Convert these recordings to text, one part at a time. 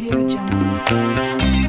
Audio Jungle. Audio Jungle.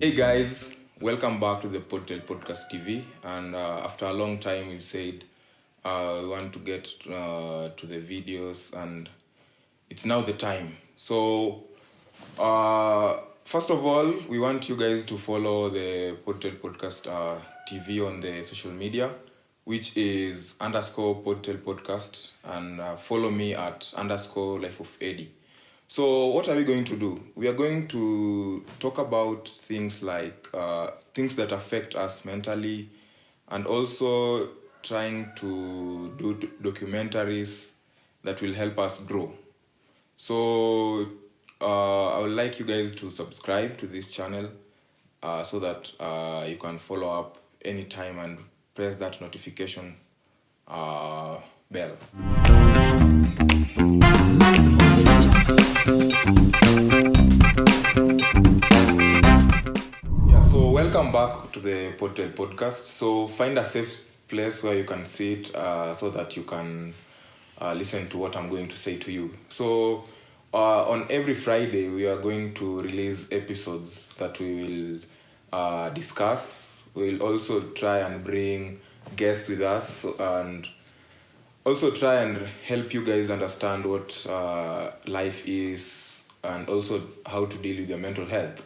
Hey guys, welcome back to the Podtail Podcast TV. And after a long time, we've said we want to get to the videos, and it's now the time. So, first of all, we want you guys to follow the Podtail Podcast TV on the social media, which is _Podtail Podcast, and follow me at _Life of Eddie. So what are we going to do? We are going to talk about things like things that affect us mentally, and also trying to do documentaries that will help us grow. So I would like you guys to subscribe to this channel so that you can follow up anytime and press that notification bell. Yeah, so welcome back to the Podtail Podcast. So find a safe place where you can sit so that you can listen to what I'm going to say to you. So on every Friday, we are going to release episodes that we will discuss. We'll also try and bring guests with us and also try and help you guys understand what life is and also how to deal with your mental health.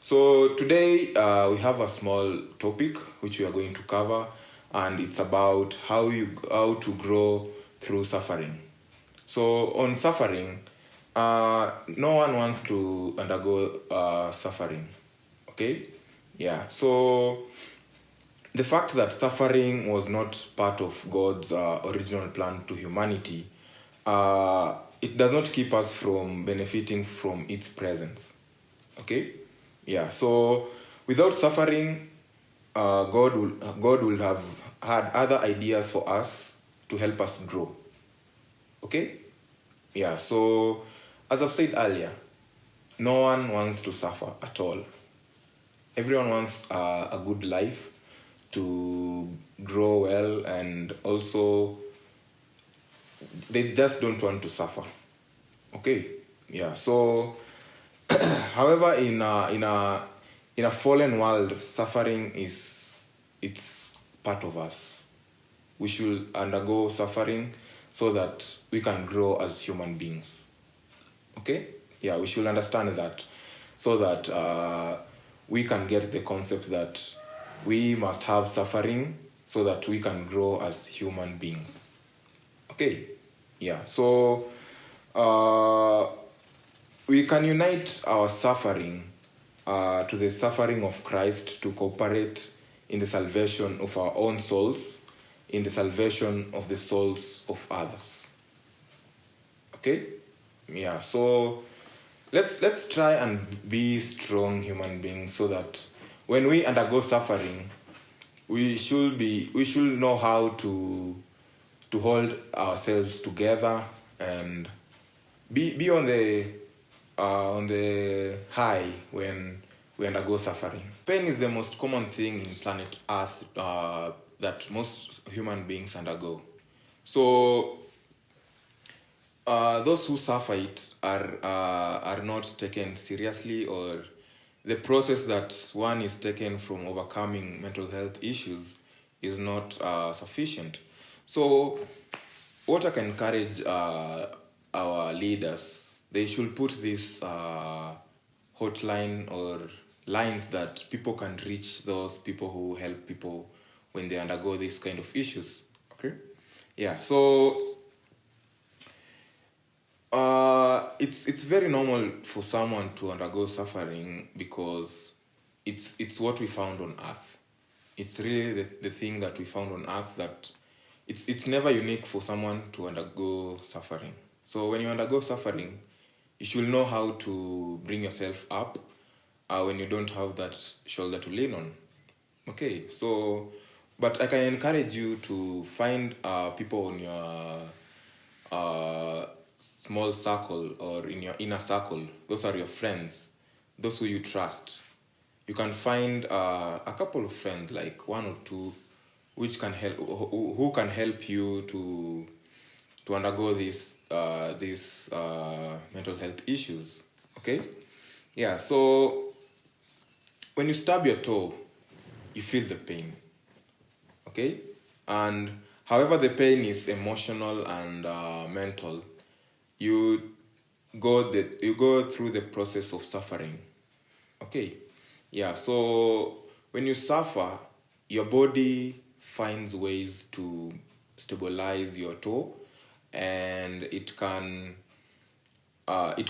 So today we have a small topic which we are going to cover, and it's about how to grow through suffering. So on suffering, no one wants to undergo suffering. Okay, yeah. So the fact that suffering was not part of God's original plan to humanity, it does not keep us from benefiting from its presence. Okay? Yeah, so without suffering, God will have had other ideas for us to help us grow. Okay? Yeah, so as I've said earlier, no one wants to suffer at all. Everyone wants a good life, to grow well, and also they just don't want to suffer. Okay, yeah. So however, in a fallen world, suffering it's part of us. We should undergo suffering so that we can grow as human beings. Okay, yeah, we should understand that so that we can get the concept that we must have suffering so that we can grow as human beings. Okay, yeah. So we can unite our suffering to the suffering of Christ to cooperate in the salvation of our own souls, in the salvation of the souls of others. Okay, yeah. So let's try and be strong human beings so that when we undergo suffering, we should know how to hold ourselves together and be on the high when we undergo suffering. Pain is the most common thing in planet Earth that most human beings undergo. So those who suffer it are not taken seriously, or the process that one is taken from overcoming mental health issues is not sufficient. So what I can encourage our leaders, they should put this hotline or lines that people can reach those people who help people when they undergo these kind of issues. Okay, yeah. So it's very normal for someone to undergo suffering because it's what we found on earth. It's really the thing that we found on earth, that it's never unique for someone to undergo suffering. So when you undergo suffering, you should know how to bring yourself up when you don't have that shoulder to lean on. Okay, so, but I can encourage you to find people in your small circle or in your inner circle. Those are your friends, those who you trust. You can find a couple of friends, like one or two, which can help, who can help you to undergo these mental health issues. Okay, yeah. So when you stub your toe, you feel the pain. Okay, and however the pain is emotional and mental, you go through the process of suffering. Okay, yeah. So when you suffer, your body finds ways to stabilize your toe, and it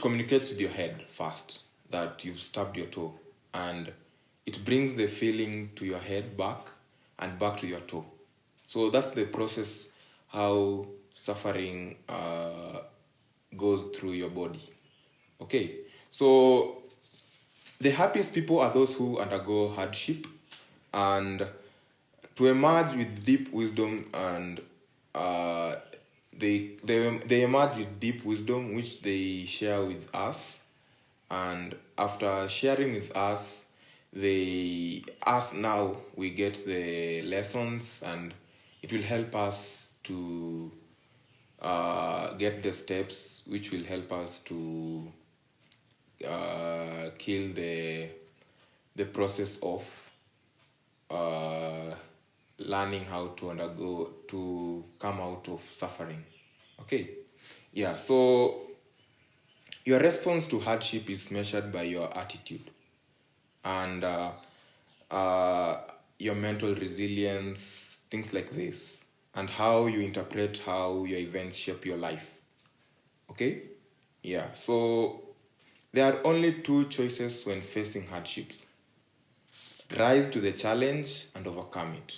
communicates with your head first that you've stubbed your toe, and it brings the feeling to your head back and back to your toe. So that's the process how suffering goes through your body. Okay, so the happiest people are those who undergo hardship, and to emerge with deep wisdom, and they emerge with deep wisdom which they share with us, and after sharing with us, now we get the lessons, and it will help us to get the steps which will help us to kill the process of learning how to come out of suffering. Okay, yeah. So your response to hardship is measured by your attitude and your mental resilience, things like this, and how you interpret how your events shape your life. Okay, yeah. So there are only two choices when facing hardships: rise to the challenge and overcome it,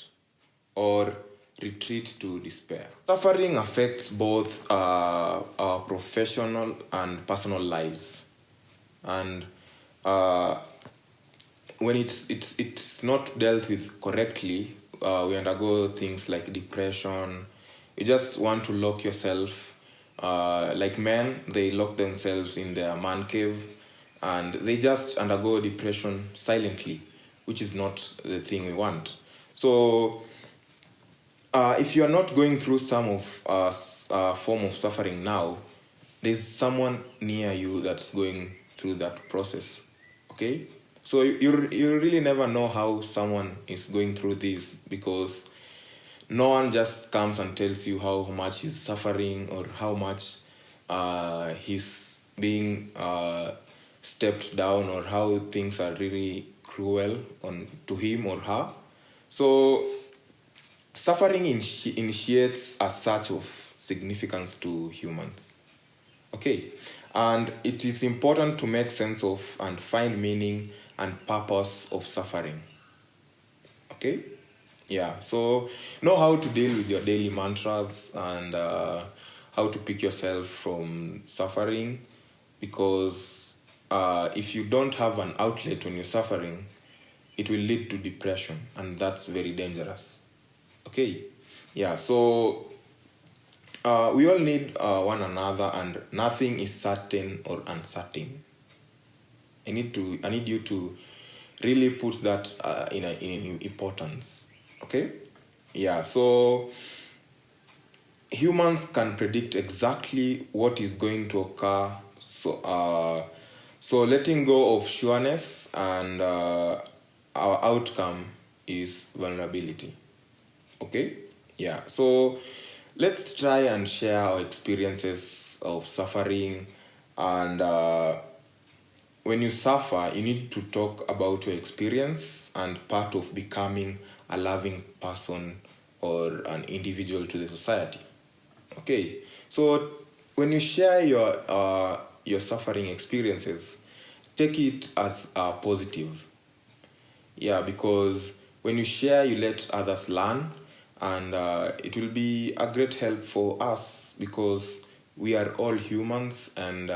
or retreat to despair. Suffering affects both our professional and personal lives, and when it's not dealt with correctly, we undergo things like depression. You just want to lock yourself. Like men, they lock themselves in their man cave, and they just undergo depression silently, which is not the thing we want. So if you are not going through some of form of suffering now, there's someone near you that's going through that process. Okay, so you really never know how someone is going through this, because no one just comes and tells you how much he's suffering, or how much he's being stepped down, or how things are really cruel to him or her. So suffering initiates a search of significance to humans. Okay, and it is important to make sense of and find meaning and purpose of suffering. Okay, yeah. So know how to deal with your daily mantras, and how to pick yourself from suffering, because if you don't have an outlet when you're suffering, it will lead to depression, and that's very dangerous. Okay, yeah. So we all need one another, and nothing is certain or uncertain. I need you to really put that in importance. Okay, yeah. So humans can predict exactly what is going to occur. So letting go of sureness, and our outcome is vulnerability. Okay, yeah. So let's try and share our experiences of suffering, and when you suffer, you need to talk about your experience and part of becoming a loving person or an individual to the society. Okay, so when you share your suffering experiences, take it as a positive. Yeah, because when you share, you let others learn, and it will be a great help for us because we are all humans, and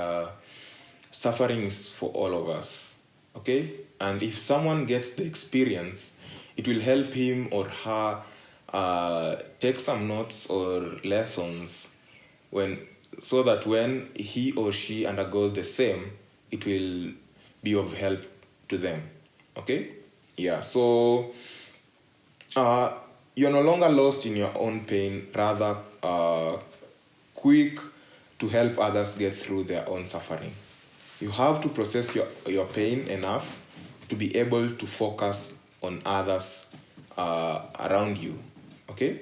suffering is for all of us. Okay? And if someone gets the experience, it will help him or her take some notes or lessons when so that when he or she undergoes the same, it will be of help to them. Okay? Yeah, so you're no longer lost in your own pain, rather quick to help others get through their own suffering. You have to process your pain enough to be able to focus on others around you. Okay?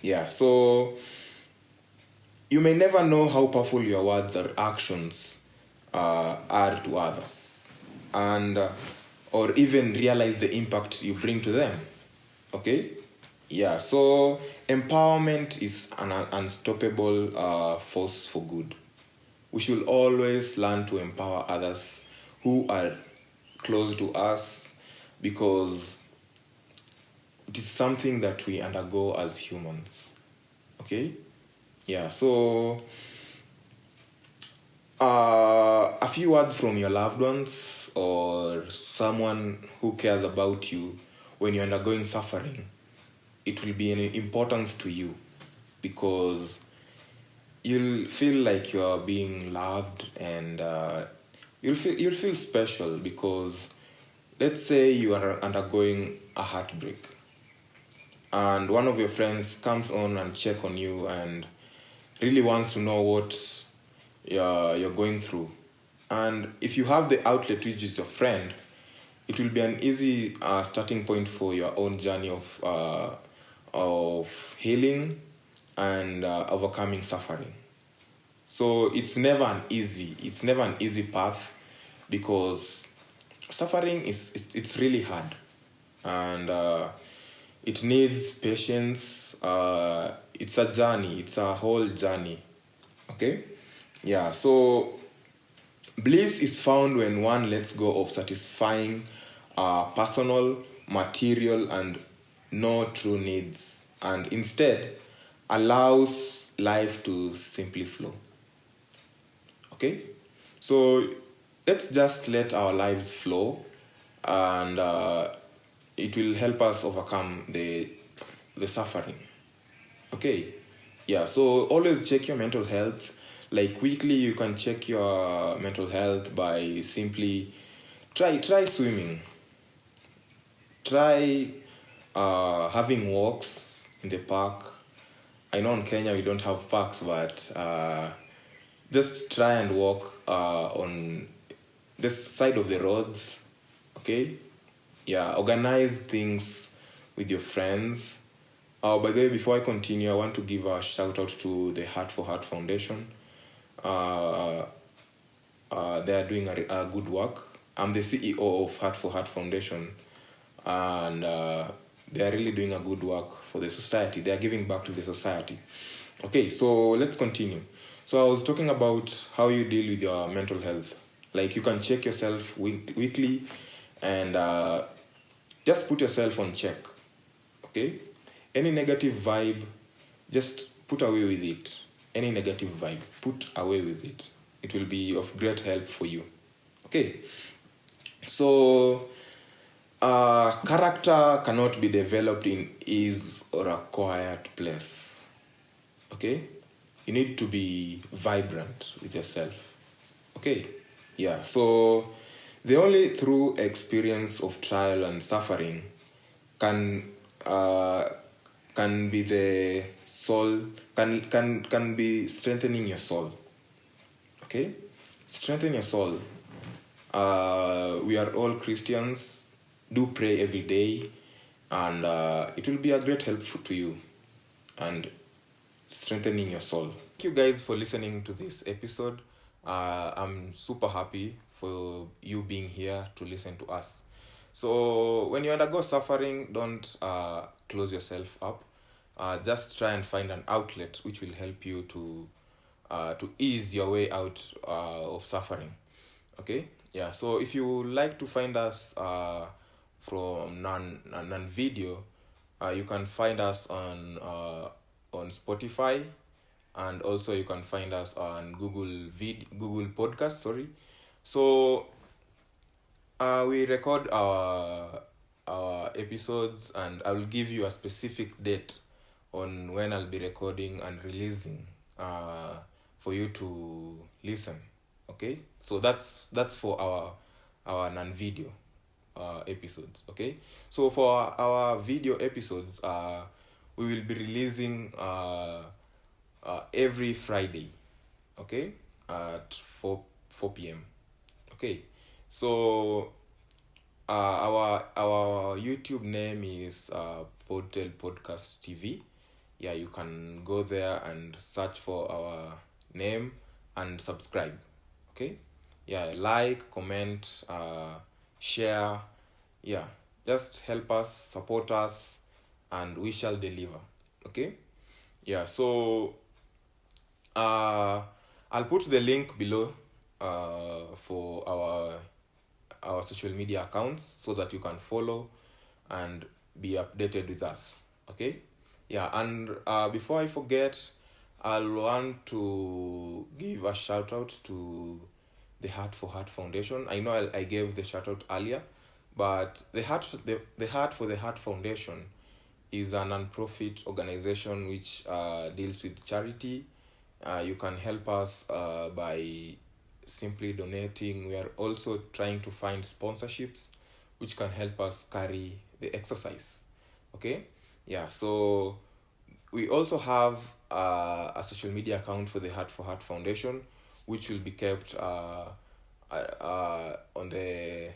Yeah, so you may never know how powerful your words or actions are to others, and or even realize the impact you bring to them. Okay? Yeah, so empowerment is an unstoppable force for good. We should always learn to empower others who are close to us because it is something that we undergo as humans. Okay? Yeah, so a few words from your loved ones or someone who cares about you when you're undergoing suffering, it will be an importance to you because you'll feel like you're being loved, and you'll feel special because let's say you are undergoing a heartbreak and one of your friends comes on and check on you and really wants to know what you're going through. And if you have the outlet, which is your friend, it will be an easy starting point for your own journey of healing and overcoming suffering. So it's never an easy path because suffering it's really hard, and it needs patience. It's a journey. It's a whole journey. Okay? Yeah, so bliss is found when one lets go of satisfying personal, material, and no true needs, and instead allows life to simply flow. Okay? So let's just let our lives flow, and it will help us overcome the suffering. Okay? Yeah, so always check your mental health. Like weekly, you can check your mental health by simply try swimming. Try having walks in the park. I know in Kenya we don't have parks, but just try and walk on this side of the roads. Okay? Yeah, organize things with your friends. By the way, before I continue, I want to give a shout out to the Heart for Heart Foundation. They are doing a good work. I'm the CEO of Heart for Heart Foundation, and they are really doing a good work for the society. They are giving back to the society. Okay, so let's continue. So I was talking about how you deal with your mental health. Like you can check yourself weekly and just put yourself on check. Okay? Any negative vibe, just put away with it. Any negative vibe, put away with it. It will be of great help for you. Okay? So, character cannot be developed in ease or a quiet place. Okay? You need to be vibrant with yourself. Okay? Yeah, so the only true experience of trial and suffering can be the soul, can be strengthening your soul. Okay? Strengthen your soul. We are all Christians. Do pray every day, and it will be a great help to you and strengthening your soul. Thank you guys for listening to this episode. I'm super happy for you being here to listen to us. So when you undergo suffering, don't close yourself up. Just try and find an outlet which will help you to ease your way out of suffering. Okay? Yeah, so if you like to find us, from non video, you can find us on Spotify, and also you can find us on Google Podcast. Sorry, so we record our episodes, and I will give you a specific date on when I'll be recording and releasing for you to listen. Okay, so that's for our non-video episodes. Okay, so for our video episodes, we will be releasing every Friday, okay, at 4 p.m. Okay, so our YouTube name is Podtail Podcast TV. Yeah, you can go there and search for our name and subscribe. Okay, yeah, like, comment, share. Yeah, just help us, support us, and we shall deliver. Okay, yeah, so I'll put the link below for our social media accounts, so that you can follow and be updated with us. Okay, yeah, and before I forget, I'll want to give a shout out to the Heart for Heart Foundation. I know I gave the shout out earlier, but the Heart for the Heart Foundation is a non-profit organization which deals with charity. You can help us by simply donating. We are also trying to find sponsorships which can help us carry the exercise. Okay, yeah, so we also have a social media account for the Heart for Heart Foundation, which will be kept on the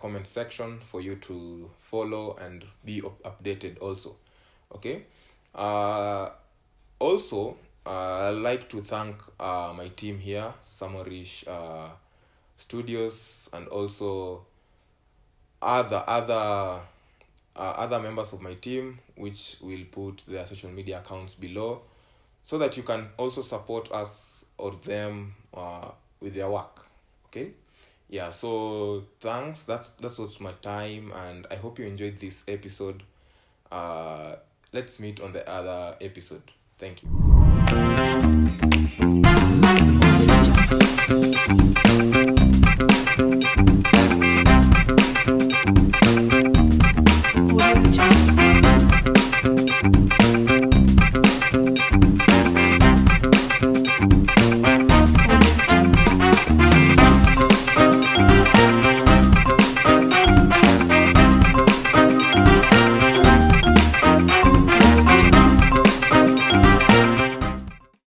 comment section for you to follow and be updated also. Okay, also I'd like to thank my team here, Samorish Studios, and also other members of my team, which will put their social media accounts below, so that you can also support us or them with their work. Okay, yeah, so thanks. That's what's my time, and I hope you enjoyed this episode. Let's meet on the other episode. Thank you.